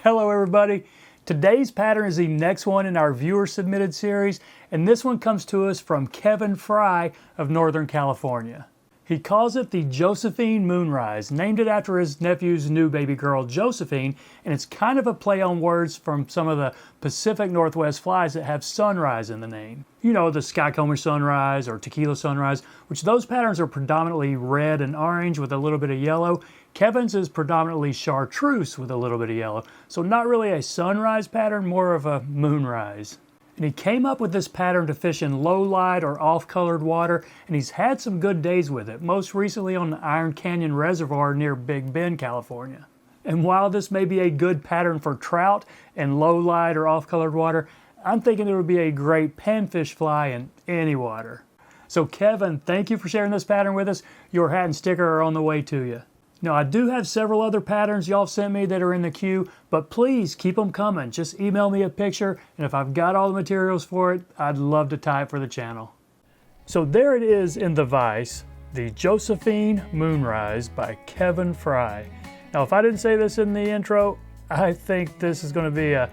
Hello everybody. Today's pattern is the next one in our viewer submitted series, and this one comes to us from Kevin Fry of Northern California. He calls it the Josephine Moonrise, named it after his nephew's new baby girl Josephine, and it's kind of a play on words from some of the Pacific Northwest flies that have sunrise in the name. You know, the skycomber sunrise or tequila sunrise, which those patterns are predominantly red and orange with a little bit of yellow. Kevin's is predominantly chartreuse with a little bit of yellow, so not really a sunrise pattern, more of a moonrise. And he came up with this pattern to fish in low light or off-colored water, and he's had some good days with it, most recently on the Iron Canyon Reservoir near Big Bend, California. And while this may be a good pattern for trout in low light or off-colored water, I'm thinking it would be a great panfish fly in any water. So Kevin, thank you for sharing this pattern with us. Your hat and sticker are on the way to you. Now, I do have several other patterns y'all sent me that are in the queue, but please keep them coming. Just email me a picture, and if I've got all the materials for it, I'd love to tie it for the channel. So there it is in the vise, the Josephine Moonrise by Kevin Fry. Now, if I didn't say this in the intro, I think this is going to be a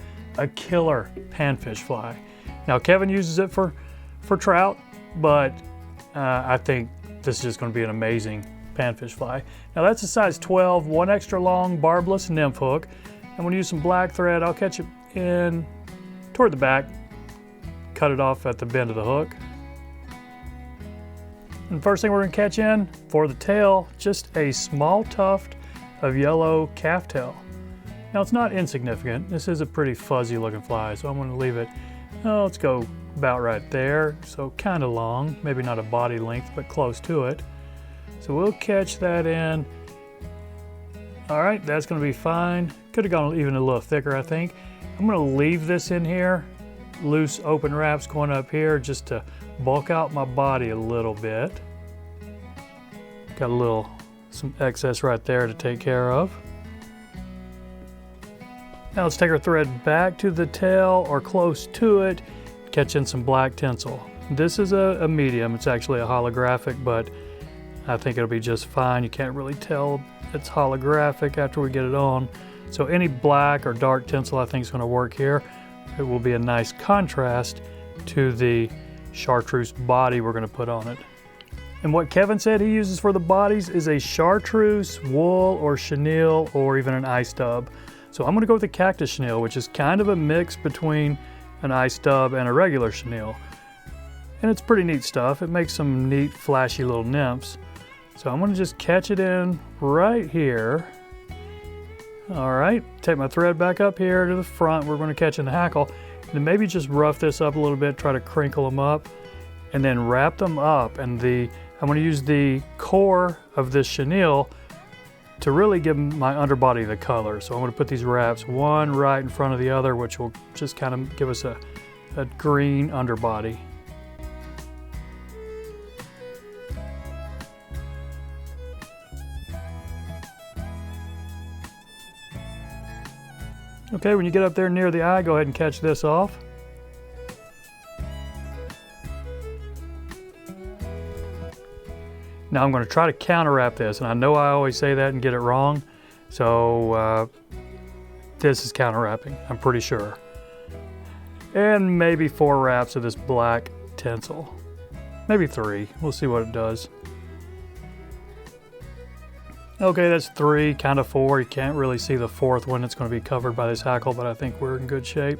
killer panfish fly. Now, Kevin uses it for trout, but I think this is just going to be an amazing panfish fly. Now that's a size 12, one extra long barbless nymph hook. I'm going to use some black thread. I'll catch it in toward the back, cut it off at the bend of the hook. And first thing we're going to catch in for the tail, just a small tuft of yellow calftail. Now it's not insignificant. This is a pretty fuzzy looking fly, so I'm going to leave it, let's go about right there. So kind of long, maybe not a body length, but close to it. So we'll catch that in. All right, that's gonna be fine. Could have gone even a little thicker, I think. I'm gonna leave this in here, loose open wraps going up here just to bulk out my body a little bit. Got some excess right there to take care of. Now let's take our thread back to the tail or close to it, catch in some black tinsel. This is a medium, it's actually a holographic, but I think it'll be just fine. You can't really tell it's holographic after we get it on. So any black or dark tinsel I think is going to work here. It will be a nice contrast to the chartreuse body we're going to put on it. And what Kevin said he uses for the bodies is a chartreuse, wool, or chenille, or even an ice dub. So I'm going to go with the cactus chenille, which is kind of a mix between an ice dub and a regular chenille. And it's pretty neat stuff. It makes some neat, flashy little nymphs. So I'm gonna just catch it in right here. All right, take my thread back up here to the front. We're gonna catch in the hackle. And then maybe just rough this up a little bit, try to crinkle them up, and then wrap them up. And I'm gonna use the core of this chenille to really give my underbody the color. So I'm gonna put these wraps one right in front of the other, which will just kind of give us a green underbody. Okay, when you get up there near the eye, go ahead and catch this off. Now I'm going to try to counter wrap this, and I know I always say that and get it wrong, so this is counter wrapping, I'm pretty sure. And maybe 4 wraps of this black tinsel. Maybe 3, we'll see what it does. Okay, that's 3, kind of 4. You can't really see the 4th one. It's going to be covered by this hackle, but I think we're in good shape.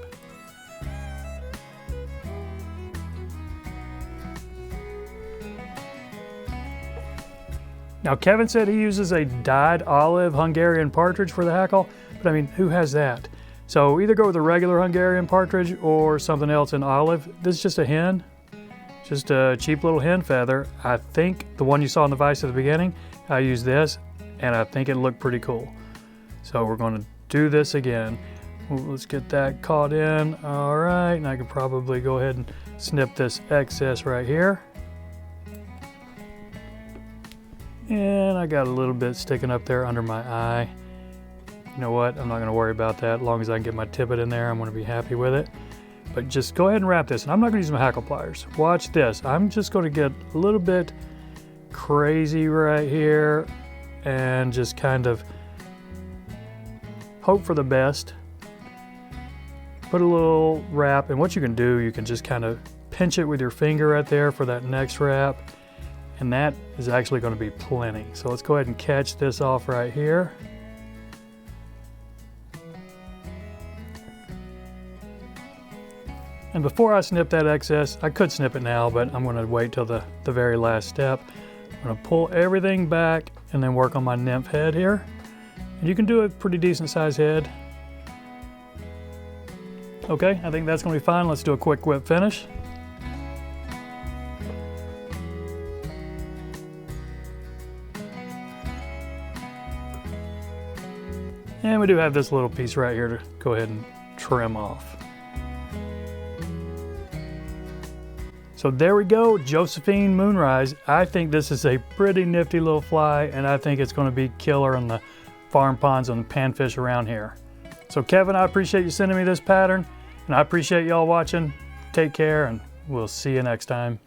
Now, Kevin said he uses a dyed olive Hungarian partridge for the hackle, but I mean, who has that? So either go with a regular Hungarian partridge or something else in olive. This is just a hen, just a cheap little hen feather. I think the one you saw in the vise at the beginning, I use this. And I think it looked pretty cool. So we're going to do this again. Let's get that caught in. All right, and I can probably go ahead and snip this excess right here. And I got a little bit sticking up there under my eye. You know what, I'm not going to worry about that. As long as I can get my tippet in there, I'm going to be happy with it. But just go ahead and wrap this. And I'm not going to use my hackle pliers. Watch this. I'm just going to get a little bit crazy right here and just kind of hope for the best. put a little wrap, and what you can do, you can just kind of pinch it with your finger right there for that next wrap, and that is actually going to be plenty. So let's go ahead and catch this off right here. And before I snip that excess, I could snip it now, but I'm going to wait till the very last step. I'm going to pull everything back and then work on my nymph head here. And you can do a pretty decent sized head. Okay, I think that's going to be fine. Let's do a quick whip finish. And we do have this little piece right here to go ahead and trim off. So there we go, Josephine Moonrise. I think this is a pretty nifty little fly, and I think it's going to be killer in the farm ponds and the panfish around here. So Kevin, I appreciate you sending me this pattern, and I appreciate y'all watching. Take care, and we'll see you next time.